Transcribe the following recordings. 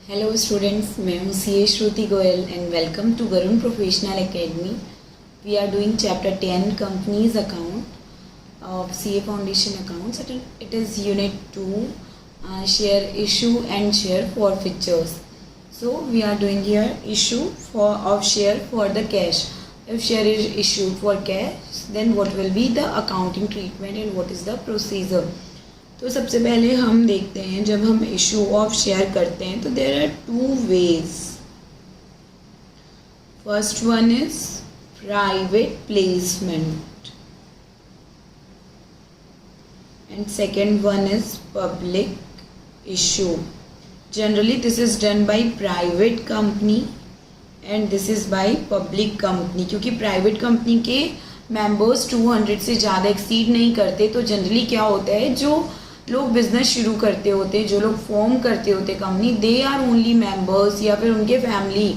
Hello students, मैं हूँ CA Shruti Goyal and welcome to Garun professional academy. We are doing chapter 10 companies account of CA foundation accounts. It is unit 2, share issue and share forfeitures. So we are doing here issue of share for the cash. If share is issued for cash, then what will be the accounting treatment and what is the procedure? तो सबसे पहले हम देखते हैं, जब हम issue of share करते हैं तो there are two ways. First one is private placement and second one is public issue. Generally this is done by private company and this is by public company. क्योंकि private company के members 200 से ज़्यादा exceed नहीं करते, तो generally क्या होता है, जो लोग बिजनेस शुरू करते होते, जो लोग फॉर्म करते होते company, they are only members या फिर उनके फैमिली,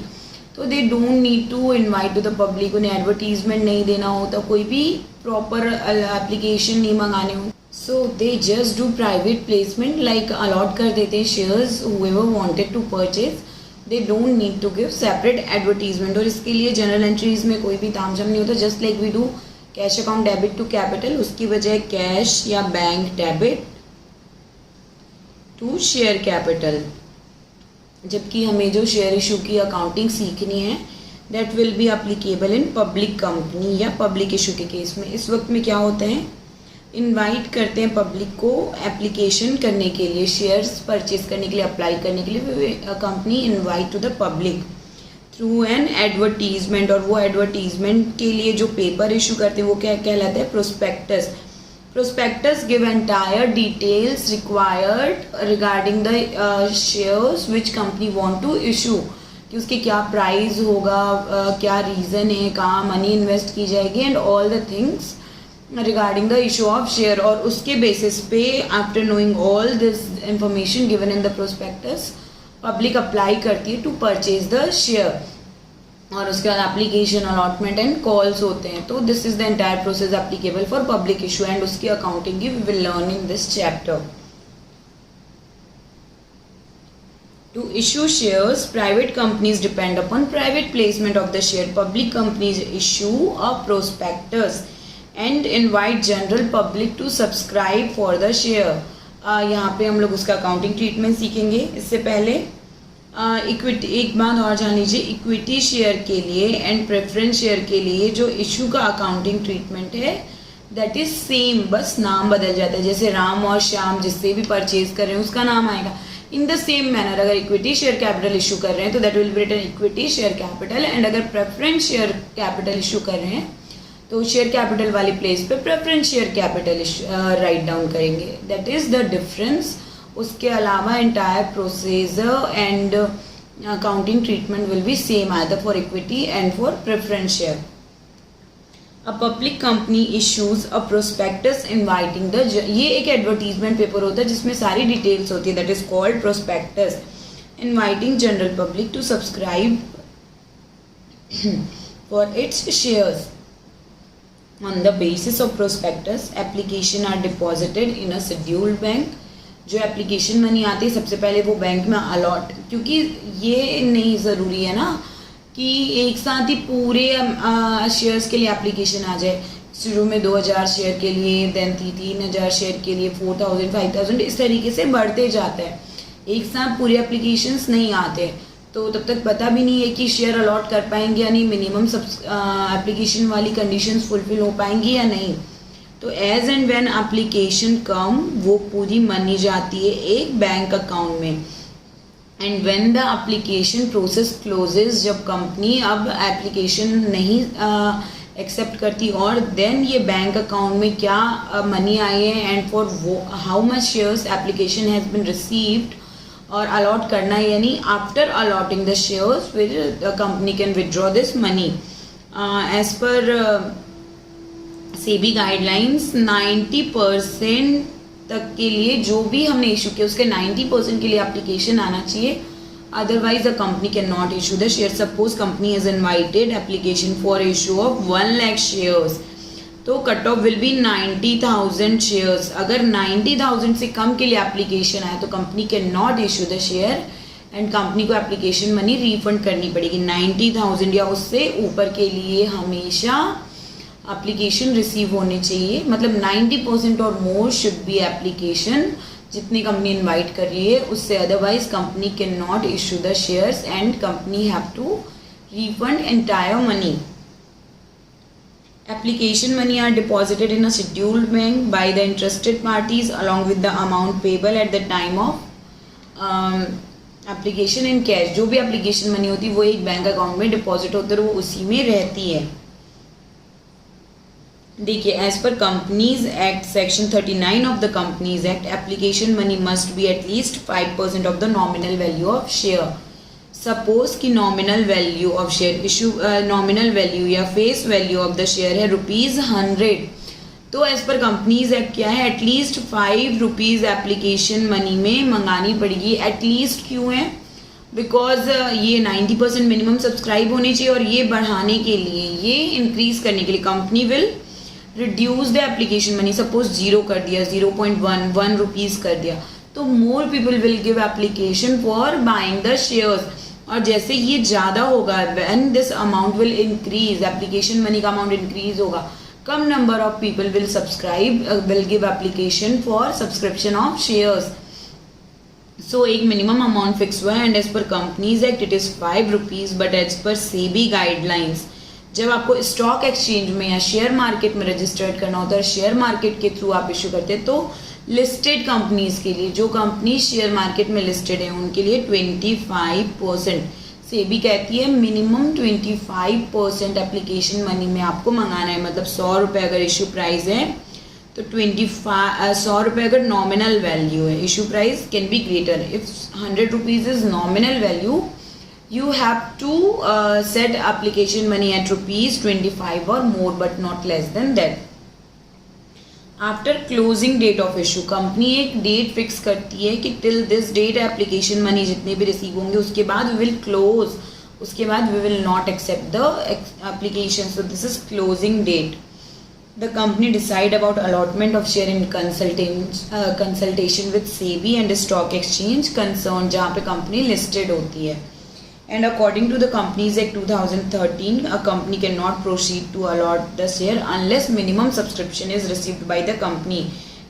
तो they don't need to invite to the public. उन्हें एडवर्टीजमेंट नहीं देना होता, कोई भी प्रॉपर एप्लीकेशन नहीं मंगाने होते. So they just do private placement, like allot कर देते हैं shares whoever wanted to purchase. They don't need to give separate advertisement. और इसके लिए जनरल एंट्रीज में कोई भी तामझाम नहीं होता. Just like we do cash account debit to capital, उसकी बजाय कैश या bank debit to share capital. जबकि हमें जो शेयर इशू की अकाउंटिंग सीखनी है, that will be applicable in public company या पब्लिक इशू के केस में. इस वक्त में क्या होता है, इनवाइट करते हैं पब्लिक को एप्लीकेशन करने के लिए, शेयर्स परचेज करने के लिए, अप्लाई करने के लिए. Company invite to the public through an advertisement, और वो एडवर्टीजमेंट के लिए जो पेपर इशू करते हैं वो क्या कहलाता है, prospectus. Prospectus give entire details required regarding the shares which company want to issue. कि उसके क्या प्राइस होगा, क्या रीज़न है, कहाँ मनी इन्वेस्ट की जाएगी, and all the things regarding the issue of share. और उसके बेसिस पे after knowing all this information given in the prospectus, public apply करती है टू परचेज द शेयर. और उसके बाद एप्लीकेशन, अलॉटमेंट एंड कॉल्स होते हैं. तो this is the entire process applicable for public issue, and उसकी अकाउंटिंग की we will learn in this chapter. To issue shares, private companies depend upon private placement of the share. Public companies issue a prospectus and invite general public to subscribe for the share. यहाँ पे हम लोग उसका accounting treatment सीखेंगे. इससे पहले equity, एक बात और जान लीजिए, इक्विटी शेयर के लिए एंड प्रेफरेंस शेयर के लिए जो इशू का अकाउंटिंग ट्रीटमेंट है, दैट इज सेम, बस नाम बदल जाता है. जैसे राम और श्याम जिससे भी परचेज कर रहे हैं उसका नाम आएगा. इन द सेम मैनर अगर इक्विटी शेयर कैपिटल इशू कर रहे हैं तो that will be written equity share capital, and अगर प्रेफरेंस शेयर कैपिटल इशू कर रहे हैं तो शेयर कैपिटल वाली प्लेस पे preference share capital write down करेंगे. That is the difference. उसके अलावा entire procedure and accounting treatment will be same either for equity and for preference share. A public company issues a prospectus inviting the, ये एक advertisement paper होता है जिसमें सारी details होती है. That is called prospectus. Inviting general public to subscribe for its shares. On the basis of prospectus, application are deposited in a scheduled bank. जो application money आती है सबसे पहले वो बैंक में अलॉट, क्योंकि ये नहीं ज़रूरी है ना कि एक साथ ही पूरे शेयर्स के लिए एप्लीकेशन आ जाए. शुरू में 2000 शेयर के लिए, देन 3000 शेयर के लिए, 4000, 5000, इस तरीके से बढ़ते जाता है. एक साथ पूरे एप्लीकेशंस नहीं आते, तो तब तक पता भी नहीं है कि शेयर अलॉट कर पाएंगे या नहीं, मिनिमम एप्लीकेशन वाली कंडीशंस फुलफिल हो पाएंगी या नहीं. तो as and when application come, वो पूरी मनी जाती है एक बैंक अकाउंट में. And when the application process closes, जब कंपनी अब एप्लीकेशन नहीं एक्सेप्ट करती, और देन ये बैंक अकाउंट में क्या मनी आई है and for how much shares application has been received, और अलॉट करना है या नहीं. आफ्टर अलॉटिंग द शेयर्स फिर the company can withdraw this money. As per SEBI guidelines 90% तक के लिए जो भी हमने इशू किया उसके 90% के लिए एप्लीकेशन आना चाहिए. Otherwise the company can not issue the share. Suppose company has invited application for issue of 1 लाख शेयर्स, तो cut off will be 90,000 shares. अगर 90,000 से कम के लिए एप्लीकेशन आए तो company can not issue the share and company को एप्लीकेशन मनी रिफंड करनी पड़ेगी 90,000 या उससे ऊपर के लिए हमेशा एप्लीकेशन रिसीव होने चाहिए, मतलब 90% और मोर शुड बी एप्लीकेशन जितनी कंपनी इनवाइट कर रही है उससे, otherwise company can not issue the shares and company have to refund entire money. Application money are deposited in a scheduled bank by the interested parties along with the amount payable at the time of application in cash. जो भी application money होती है वो एक bank account में deposit होती है और वो उसी में रहती है. देखिए, as per companies act section 39 of the companies act, application money must be at least 5% of the nominal value of share. Suppose कि nominal value of share issue, nominal value या face value of the share है ₹100, तो as per companies act क्या है, at least ₹5 application money में मंगानी पड़ेगी. At least क्यों है? बिकॉज ये 90% मिनिमम सब्सक्राइब होनी चाहिए और ये बढ़ाने के लिए, ये इंक्रीज करने के लिए company will reduce the application money. Suppose 0 कर दिया, 0.1 रुपीज़ कर दिया, तो more people will give application for buying the shares. और जैसे ये ज़्यादा होगा, when this amount will increase, application money का अमाउंट इंक्रीज होगा, कम number of people will subscribe, will give application for subscription of shares. So एक minimum amount fix हुआ है and as per companies act it is ₹5, but as per SEBI guidelines जब आपको stock exchange में या share market में registered करना होता है, शेयर मार्केट के थ्रू आप इशू करते हैं, तो लिस्टेड कंपनीज के लिए, जो कंपनी शेयर मार्केट में लिस्टेड है उनके लिए 25%. सेबी कहती है मिनिमम 25% एप्लीकेशन मनी में आपको मंगाना है. मतलब ₹100 अगर इशू प्राइस है तो 100 रुपये अगर नॉमिनल वैल्यू है, issue price can be greater. If ₹100 is nominal value, you have to set application money at ₹25 or more, but not less than that. After closing date of issue, company एक date fix करती है कि till this date application money जितने भी receive होंगे उसके बाद we will close, उसके बाद we will not accept the application. So this is closing date. The company decide about allotment of share in consultation with SEBI and stock exchange concern, जहाँ पे company listed होती है. And according to the Companies Act 2013, a company cannot proceed to allot the share unless minimum subscription is received by the company,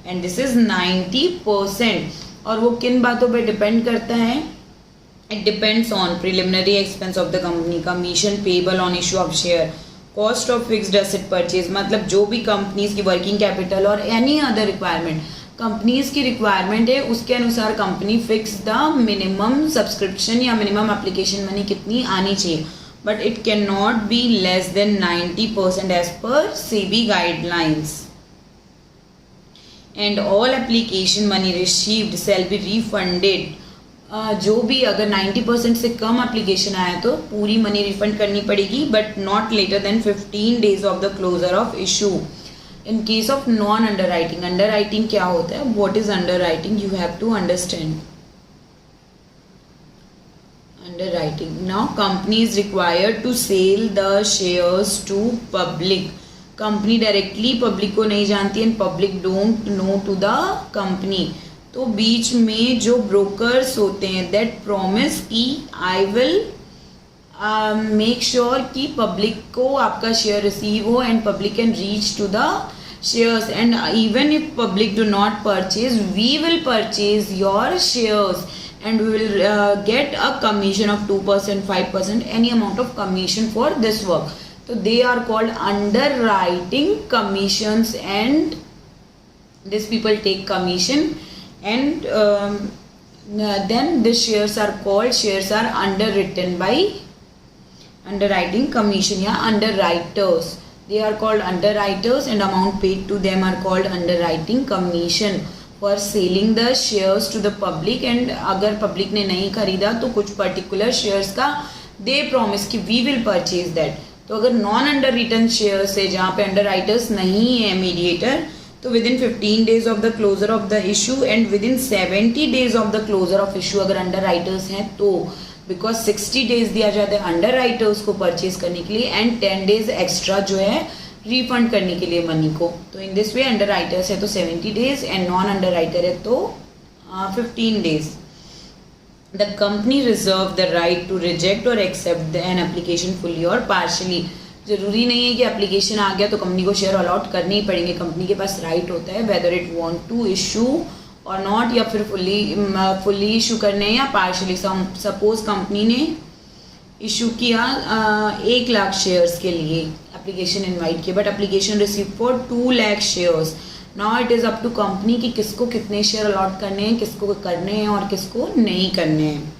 and this is 90%. और वो किन बातों पे depend करता है? It depends on preliminary expense of the company, commission payable on issue of share, cost of fixed asset purchase, मतलब जो भी कंपनीज की वर्किंग कैपिटल और एनी अदर रिक्वायरमेंट कंपनीज की रिक्वायरमेंट है उसके अनुसार company fix the minimum subscription या मिनिमम एप्लीकेशन मनी कितनी आनी चाहिए, but it can not be less than 90% as per SEBI guidelines. And all application money received shall be refunded. जो भी अगर 90% से कम एप्लीकेशन आया तो पूरी मनी रिफंड करनी पड़ेगी, but not later than 15 days of the closure of issue. In case of non-underwriting, underwriting क्या होता है? What is underwriting? You have to understand. Underwriting. Now, company is required to sell the shares to public. Company directly public को नहीं जानती and public don't know to the company. तो बीच में जो brokers होते हैं that promise कि I will make sure कि public को आपका share receive हो and public can reach to the shares, and even if public do not purchase, we will purchase your shares and we will get a commission of 2%, 5%, any amount of commission for this work. So they are called underwriting commissions, and these people take commission, and then the shares are called, shares are underwritten by underwriting commission या underwriters. They are called underwriters and amount paid to them are called underwriting commission for selling the shares to the public. And अगर public ने नहीं खरीदा तो कुछ particular shares का they promise कि we will purchase that. तो अगर non underwritten shares है जहाँ पे underwriters नहीं है mediator, तो within 15 days of the closure of the issue and within 70 days of the closure of issue अगर underwriters हैं तो, बिकॉज 60 days दिया जाता है अंडर राइटर्स को परचेज करने के लिए एंड 10 days एक्स्ट्रा जो है रिफंड करने के लिए मनी को. तो in this way underwriters है तो 70 days एंड नॉन अंडर राइटर है तो 15 days. The company reserve the right to reject और एक्सेप्ट एन एप्लीकेशन फुली और पार्शली। ज़रूरी नहीं है कि एप्लीकेशन आ गया तो कंपनी को शेयर अलॉट करने ही पड़ेंगे, कंपनी के पास राइट होता है whether it want to issue और नॉट, या फिर फुली इशू करने या पार्शली। सपोज कंपनी ने इशू किया 1,00,000 शेयर्स के लिए, एप्लीकेशन इनवाइट किया, but application receive for 2,00,000 shares. Now it is up to company कि किसको कितने शेयर अलॉट करने हैं, किसको करने हैं और किसको नहीं करने हैं।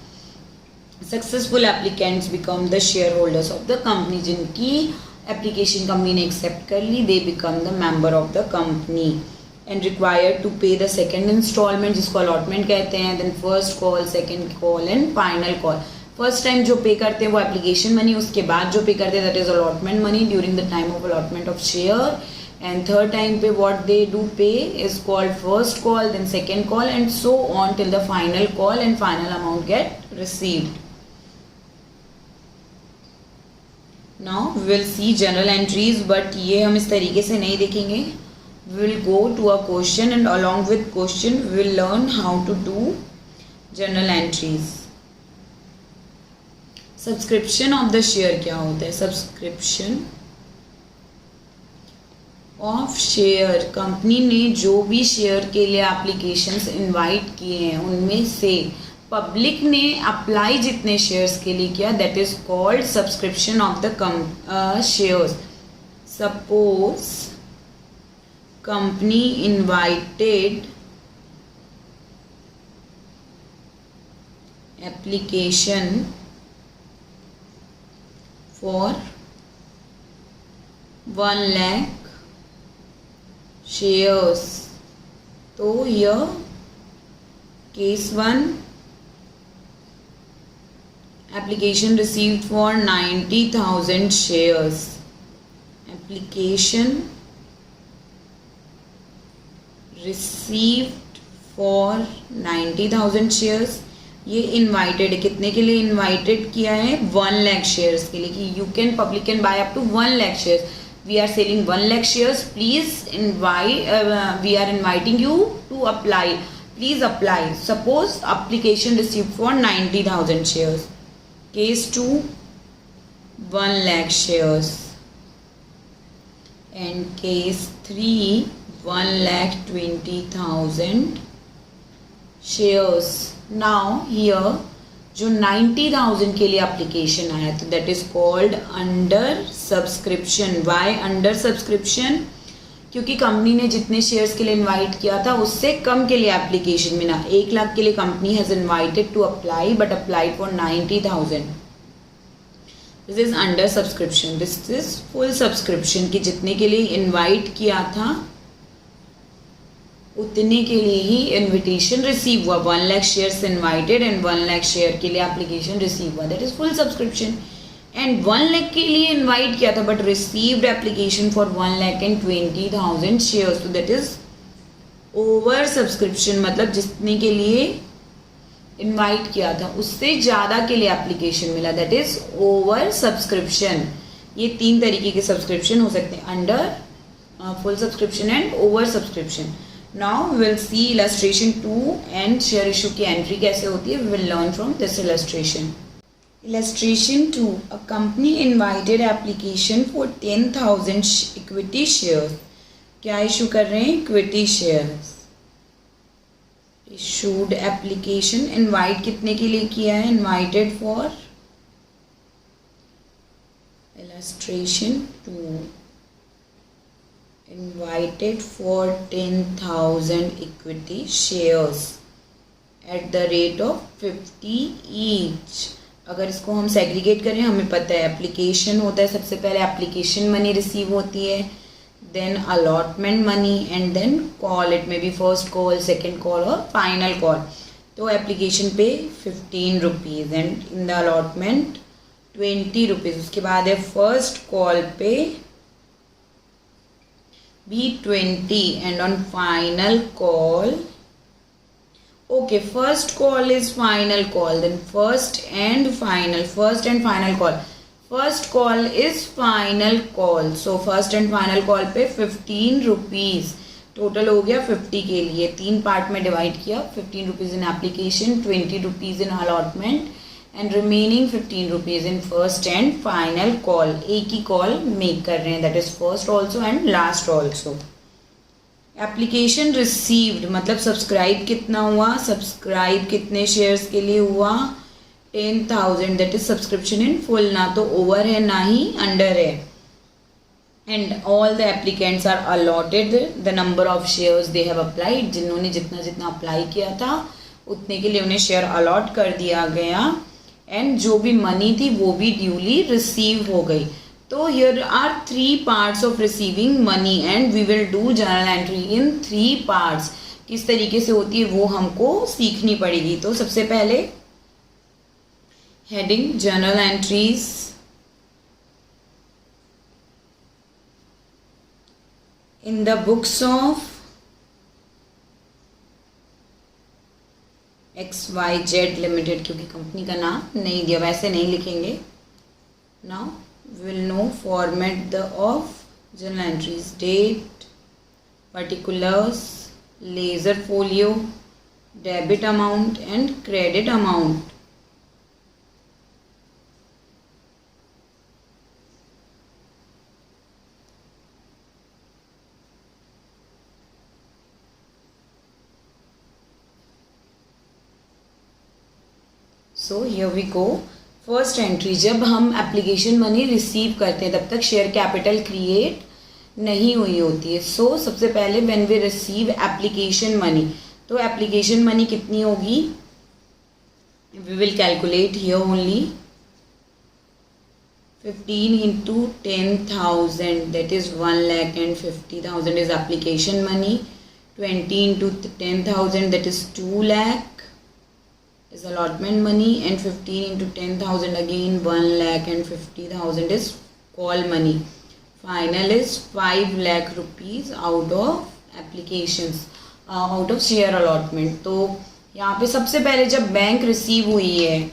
Successful applicants become the share holders of the company. जिनकी एप्लीकेशन कंपनी ने एक्सेप्ट कर ली, they become the member of the company and required to pay the second instalment, जिसको अलॉटमेंट कहते हैं, then first call, second call and final call. First time जो pay करते हैं वो एप्लीकेशन मनी, उसके बाद जो पे करते हैं that is allotment money during the time of allotment of share, and third time pay what they do pay is called first call, then second call and so on till the final call and final amount get received. Now we will see general entries, but ये हम इस तरीके से नहीं देखेंगे। We will go to a question and along with question we will learn how to do general entries. Subscription of the share क्या होता है? सब्सक्रिप्शन ऑफ शेयर, कंपनी ने जो भी शेयर के लिए एप्लीकेशंस इनवाइट किए हैं उनमें से पब्लिक ने अप्लाई जितने शेयर्स के लिए किया that is called subscription of the shares. Suppose company invited application for 1,00,000 shares, तो यह case 1, application received for 90,000 shares, application received for 90,000 shares. ये इनवाइटेड है, कितने के लिए इनवाइटेड किया है? 1,00,000 शेयर्स के लिए, कि you can public can buy up to 1,00,000 shares. We are selling 1,00,000 shares, please invite, we are inviting you to apply, please apply. Suppose application received for 90,000 shares, case 2 1,00,000 shares, and case 3 1,20,000 shares. Now here जो 90,000 के लिए application आया तो that is called under subscription. Why under subscription? क्योंकि company ने जितने shares के लिए इनवाइट किया था उससे कम के लिए एप्लीकेशन मिला। 1,00,000 के लिए company has invited to apply but applied for 90,000, this is under subscription. This is full subscription, कि जितने के लिए इनवाइट किया था उतने के लिए ही इनविटेशन रिसीव हुआ। 1,00,000 शेयर्स इनवाइटेड एंड 1,00,000 शेयर के लिए एप्लीकेशन रिसीव हुआ, that is full subscription. And 1,00,000 के लिए इनवाइट किया था but received application for 1,20,000 shares, तो दैट इज ओवर सब्सक्रिप्शन। मतलब जितने के लिए इनवाइट किया था उससे ज़्यादा के लिए एप्लीकेशन मिला, दैट इज ओवर सब्सक्रिप्शन। ये 3 तरीके के सब्सक्रिप्शन हो सकते हैं, under, full subscription and over subscription. Now we will see illustration 2 and share issue की entry कैसे होती है, we will learn from this illustration. Illustration 2, a company invited application for 10,000 equity shares. क्या issue कर रहे हैं? Equity shares. Issued application, invite कितने के लिए किया है? Invited for, illustration 2, invited for 10,000 equity shares at the rate of 50 each. अगर इसको हम सेग्रीगेट करें, हमें पता है एप्लीकेशन होता है, सबसे पहले एप्लीकेशन मनी रिसीव होती है, then allotment money and then call. It may be first call, second call और फाइनल कॉल। तो एप्लीकेशन पे 15 rupees and in the allotment 20 rupees. उसके बाद है फर्स्ट कॉल पे be 20 and on final call, okay, first call is final call, then first and final call, first call is final call, so first and final call पे 15 rupees total हो गया 50 के लिए, 3 part में divide किया, 15 rupees in application, 20 rupees in allotment and remaining 15 rupees in first and final call. एक ही call make कर रहे हैं, that is first also and last also. Application received मतलब सब्सक्राइब कितना हुआ, सब्सक्राइब कितने शेयर्स के लिए हुआ, 10,000, that is subscription in full, ना तो ओवर है ना ही अंडर है। And all the applicants are allotted the number of shares they have applied, जिन्होंने जितना जितना अप्लाई किया था उतने के लिए उन्हें शेयर अलॉट कर दिया गया, एंड जो भी मनी थी वो भी ड्यूली रिसीव हो गई। तो here are 3 parts of receiving money and we will do journal entry in 3 parts. किस तरीके से होती है वो हमको सीखनी पड़ेगी। तो सबसे पहले heading journal entries, in the books of XYZ limited, क्योंकि कंपनी का नाम नहीं दिया, वैसे नहीं लिखेंगे। Now will know format the of journal entries, date, particulars, laser folio, debit amount and credit amount. So here we go. First entry, जब हम एप्लीकेशन मनी रिसीव करते हैं तब तक शेयर कैपिटल क्रिएट नहीं हुई होती है। सो सबसे पहले when we receive application money, तो एप्लीकेशन मनी कितनी होगी, we will calculate here only 15 into 10,000, that is 1,50,000 is application money, 20 into 10,000, that is 2 lakh is allotment money, and 15 into 10,000 again 1,50,000 is call money. Final is 5 lakh rupees out of applications, out of share allotment. तो यहाँ पे सबसे पहले जब bank receive हुई है,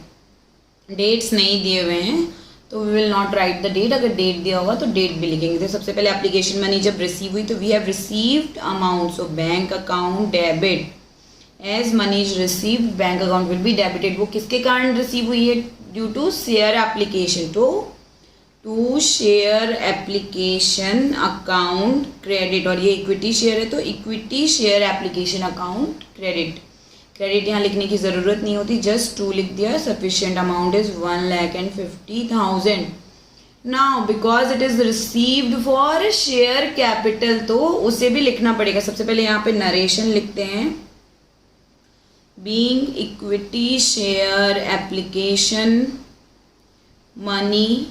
dates नहीं दिए हुए हैं तो we will not write the date, अगर डेट दिया होगा तो डेट भी लिखेंगे। तो सबसे पहले एप्लीकेशन मनी जब रिसीव हुई तो we have received amount, so bank account debit, as money is received bank account will be debited. वो किसके कारण रिसीव हुई है, due to share application, to share application account credit, और ये इक्विटी शेयर है तो equity share application account credit. Credit यहाँ लिखने की ज़रूरत नहीं होती, जस्ट 2 लिख दिया, sufficient amount is 1,50,000। Now because it is received for share capital, तो उसे भी लिखना पड़ेगा। सबसे पहले यहाँ पे नरेशन लिखते हैं, being equity share application money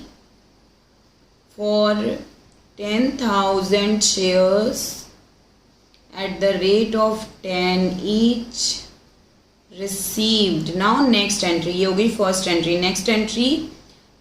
for 10,000 shares at the rate of 10 each received. Now next entry, ये होगी first entry. Next entry,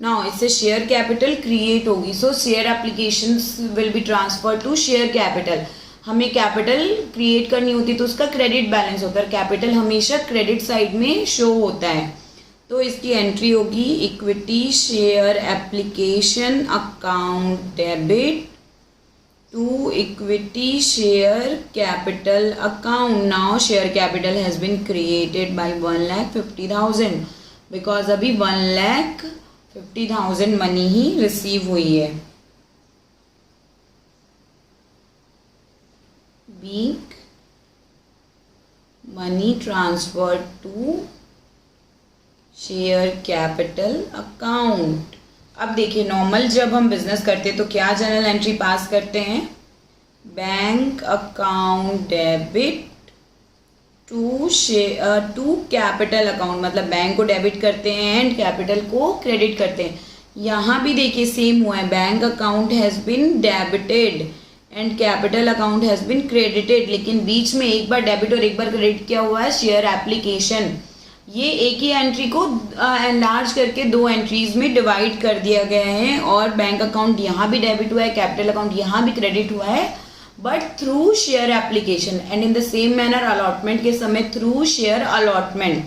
now इससे शेयर कैपिटल क्रिएट होगी, so share applications will be transfer to share capital. हमें capital create करनी होती तो उसका credit balance होता है, कैपिटल हमेशा क्रेडिट साइड में शो होता है। तो इसकी एंट्री होगी equity share application account debit to equity share capital account. Now share capital has been created by 1,50,000 because अभी 1,50,000 मनी ही रिसीव हुई है। Being money transferred to share capital account. अब देखिए नॉर्मल जब हम बिजनेस करते हैं तो क्या जर्नल एंट्री पास करते हैं, bank account debit to capital account, मतलब बैंक को डेबिट करते हैं एंड कैपिटल को क्रेडिट करते हैं। यहाँ भी देखिए सेम हुआ है, bank account has been debited and capital account has been credited, लेकिन बीच में एक बार डेबिट और एक बार क्रेडिट किया हुआ है शेयर एप्लीकेशन। ये एक ही एंट्री को एनलार्ज करके 2 एंट्रीज में डिवाइड कर दिया गया है, और बैंक अकाउंट यहाँ भी डेबिट हुआ है, कैपिटल अकाउंट यहाँ भी क्रेडिट हुआ है, but through share application. And in the same manner allotment के समय थ्रू शेयर अलॉटमेंट।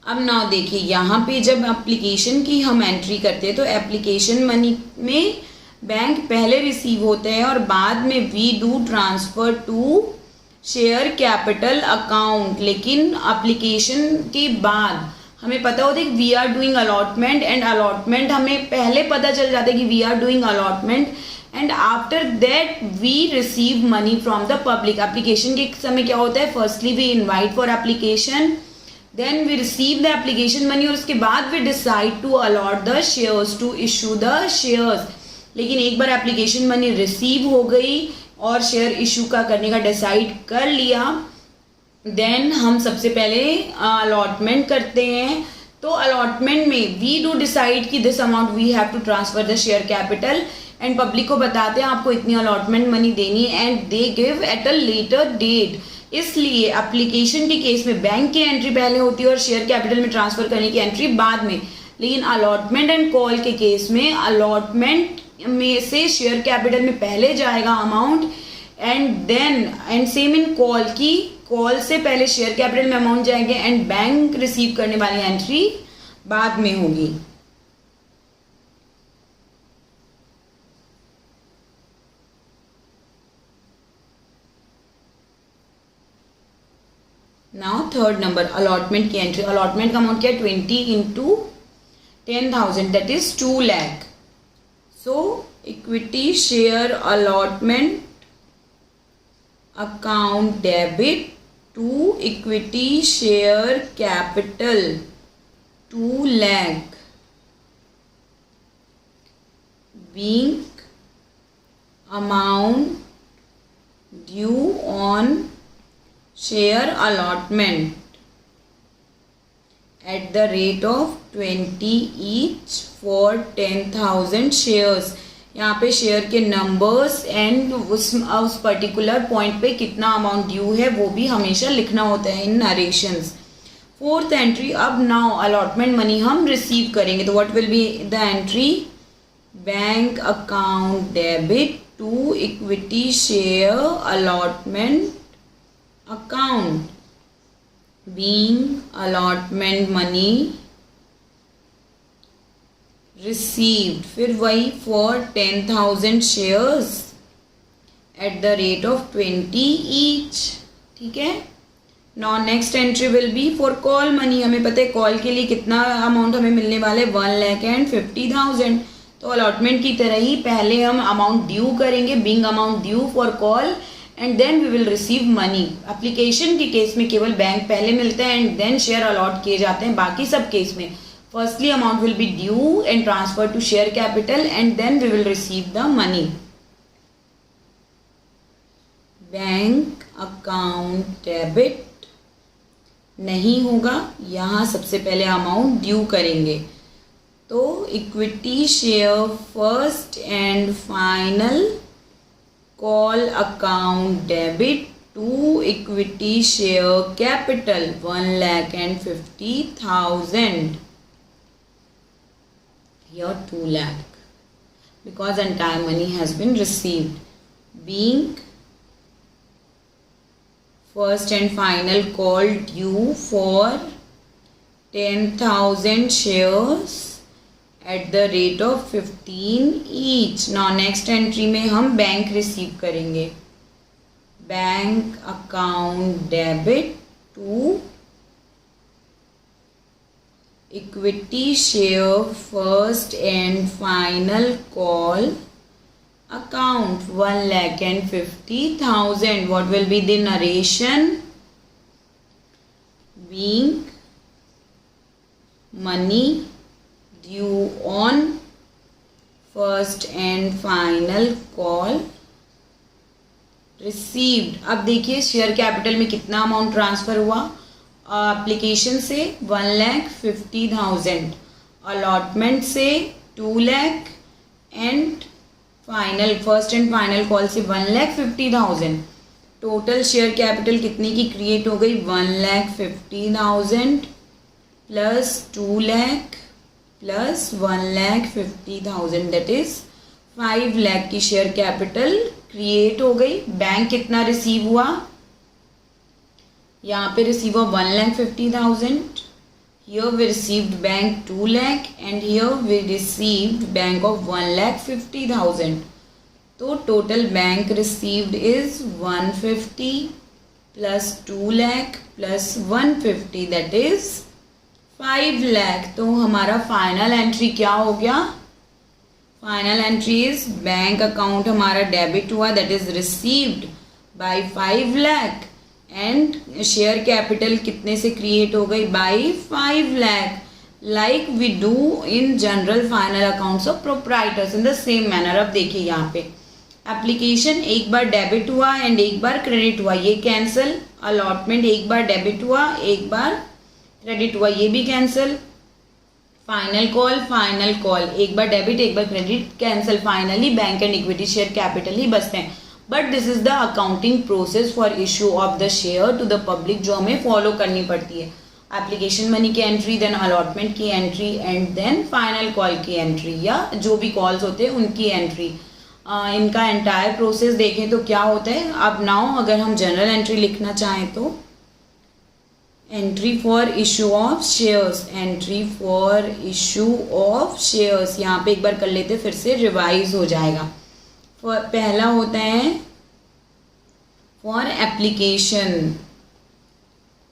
अब नाउ देखिए यहाँ पे जब एप्लीकेशन की हम एंट्री करते हैं तो एप्लीकेशन मनी में बैंक पहले रिसीव होते हैं और बाद में we do transfer to share capital account. लेकिन एप्लीकेशन के बाद हमें पता होता है कि we are doing allotment, and allotment हमें पहले पता चल जाता है कि we are doing allotment, and after that we receive money from the public. Application के समय क्या होता है, firstly we invite for application, then we receive the application money, और उसके बाद we decide to allot the shares, to issue the shares. लेकिन एक बार एप्लीकेशन मनी रिसीव हो गई और शेयर इशू का करने का डिसाइड कर लिया, देन हम सबसे पहले अलॉटमेंट करते हैं। तो अलॉटमेंट में वी डू डिसाइड कि this amount we have to transfer the share capital, and public को बताते हैं आपको इतनी अलॉटमेंट मनी देनी है, and they give at a later date. इसलिए एप्लीकेशन के केस में बैंक की एंट्री पहले होती है और शेयर कैपिटल में ट्रांसफर करने की एंट्री बाद में। लेकिन अलॉटमेंट एंड कॉल के केस में अलॉटमेंट में से शेयर कैपिटल में पहले जाएगा amount, and same in call की, कॉल से पहले शेयर कैपिटल में अमाउंट जाएंगे एंड बैंक रिसीव करने वाली एंट्री बाद में होगी। नाउ थर्ड नंबर, अलॉटमेंट की एंट्री। अलॉटमेंट का अमाउंट क्या है, 20 into 10,000 that is 2 lakh. So equity share allotment account debit to equity share capital 2 lakh being amount due on share allotment at the rate of 20 each for 10,000 shares। यहाँ पे share के numbers and उस particular point पे कितना amount due है वो भी हमेशा लिखना होता है इन नरेशंस। फोर्थ एंट्री, अब नाउ अलॉटमेंट मनी हम रिसीव करेंगे, तो what will be the entry, bank account debit to equity share allotment account being allotment money received, फिर वही for 10,000 shares at the rate of 20 each. ठीक है। Now next entry will be for call money. हमें पता है call के लिए कितना अमाउंट हमें मिलने वाले, 1,50,000। तो अलॉटमेंट की तरह ही पहले हम अमाउंट ड्यू करेंगे, being amount due for call, and then we will receive money. Application के केस में केवल बैंक पहले मिलता है एंड देन शेयर अलॉट किए जाते हैं। बाकी सब केस में firstly amount will be due and transfer to share capital, and then we will receive the money. Bank account debit नहीं होगा, यहाँ सबसे पहले अमाउंट ड्यू करेंगे। तो equity share first and final call account debit to equity share capital 1,50,000, here 2 lakh because entire money has been received, being first and final call due for 10,000 shares at the rate of 15 each। now next entry में हम bank receive करेंगे, bank account debit to equity share first and final call account 1,50,000। what will be the narration, being money due on first and final call received। अब देखिए share capital में कितना amount transfer हुआ, application से 1,50,000, allotment से 2 lakh, and final first and final call से 1,50,000। Total share capital कितनी की क्रिएट हो गई, 1,50,000 plus 2 lakh plus 1,50,000 that is 5 lakh की शेयर कैपिटल क्रिएट हो गई। बैंक कितना रिसीव हुआ, यहाँ पे रिसीव हुआ 1,50,000, Here we received bank 2 lakh and here we received bank of 1,50,000. तो total bank received is 150 plus 2 lakh plus 150 that is 5 lakh. तो हमारा फाइनल एंट्री क्या हो गया? Final entry is bank account हमारा डेबिट हुआ that is received by 5 lakh and share capital कितने से क्रिएट हो गई? By 5 lakh, like we do in general final accounts of proprietors in the same manner. अब देखिए यहाँ पे एप्लीकेशन एक बार डेबिट हुआ एंड एक बार क्रेडिट हुआ, ये कैंसिल. अलॉटमेंट एक बार डेबिट हुआ एक बार क्रेडिट हुआ, ये भी कैंसिल. फाइनल कॉल एक बार डेबिट एक बार credit, cancel. Finally bank and equity share capital ही बचते हैं. But this is the accounting process for issue of the share to the public जो हमें फॉलो करनी पड़ती है. एप्लीकेशन मनी की एंट्री, देन अलॉटमेंट की entry and then final call की एंट्री या जो भी कॉल्स होते हैं उनकी एंट्री. इनका एंटायर प्रोसेस देखें तो क्या होता है. अब नाउ अगर हम जनरल एंट्री लिखना चाहें तो entry for issue of shares, entry for issue of shares यहाँ पे एक बार कर लेते फिर से रिवाइज हो जाएगा. पहला होता है फॉर एप्लीकेशन,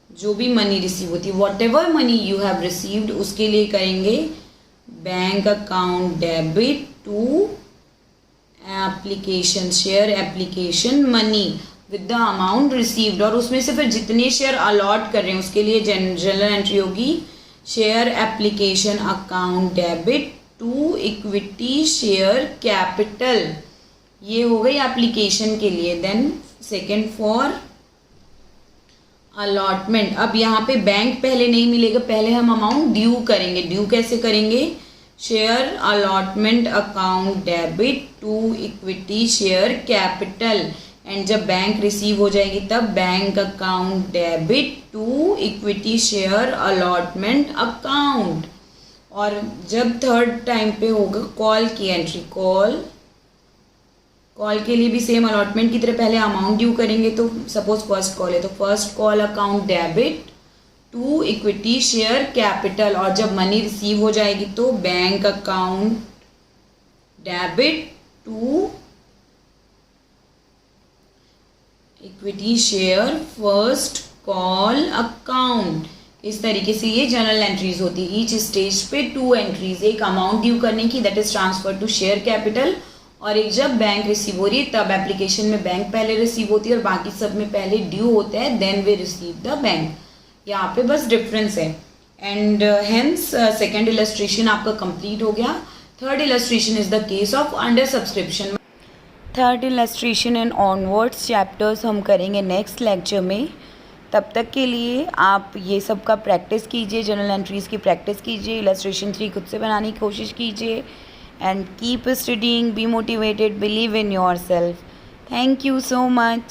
जो भी मनी रिसीव होती है, whatever money you have received उसके लिए करेंगे bank account debit to application share application money with the amount received. और उसमें से फिर जितने शेयर अलॉट कर रहे हैं उसके लिए जनरल एंट्री होगी share application account debit to equity share capital, ये हो गई एप्लीकेशन के लिए. Then second for allotment. अब यहाँ पे बैंक पहले नहीं मिलेगा, पहले हम अमाउंट ड्यू करेंगे. ड्यू कैसे करेंगे? Share allotment account debit to equity share capital, and जब बैंक रिसीव हो जाएगी तब bank account debit to equity share allotment account. और जब थर्ड टाइम पे होगा कॉल की एंट्री, कॉल के लिए भी सेम अलॉटमेंट की तरह पहले अमाउंट ड्यू करेंगे. तो सपोज फर्स्ट कॉल है तो first call account debit to equity share capital, और जब मनी रिसीव हो जाएगी तो bank account debit to equity share first call account. इस तरीके से ये जनरल एंट्रीज होती है. ईच स्टेज पे 2 एंट्रीज, एक अमाउंट ड्यू करने की that is transfer to share capital, और एक जब बैंक रिसीव हो रही है तब एप्लीकेशन में बैंक पहले रिसीव होती है और बाकी सब में पहले ड्यू होता है then we receive the bank. यहाँ पे बस डिफरेंस है. एंड हेंस सेकेंड इलस्ट्रेशन आपका कंप्लीट हो गया. Third illustration is the case of under subscription. Third illustration and onwards chapters हम करेंगे नेक्स्ट लेक्चर में. तब तक के लिए आप ये सब का प्रैक्टिस कीजिए, जनरल एंट्रीज़ की प्रैक्टिस कीजिए, इलस्ट्रेशन 3 खुद से बनाने की कोशिश कीजिए. And keep studying, be motivated, believe in yourself. Thank you so much.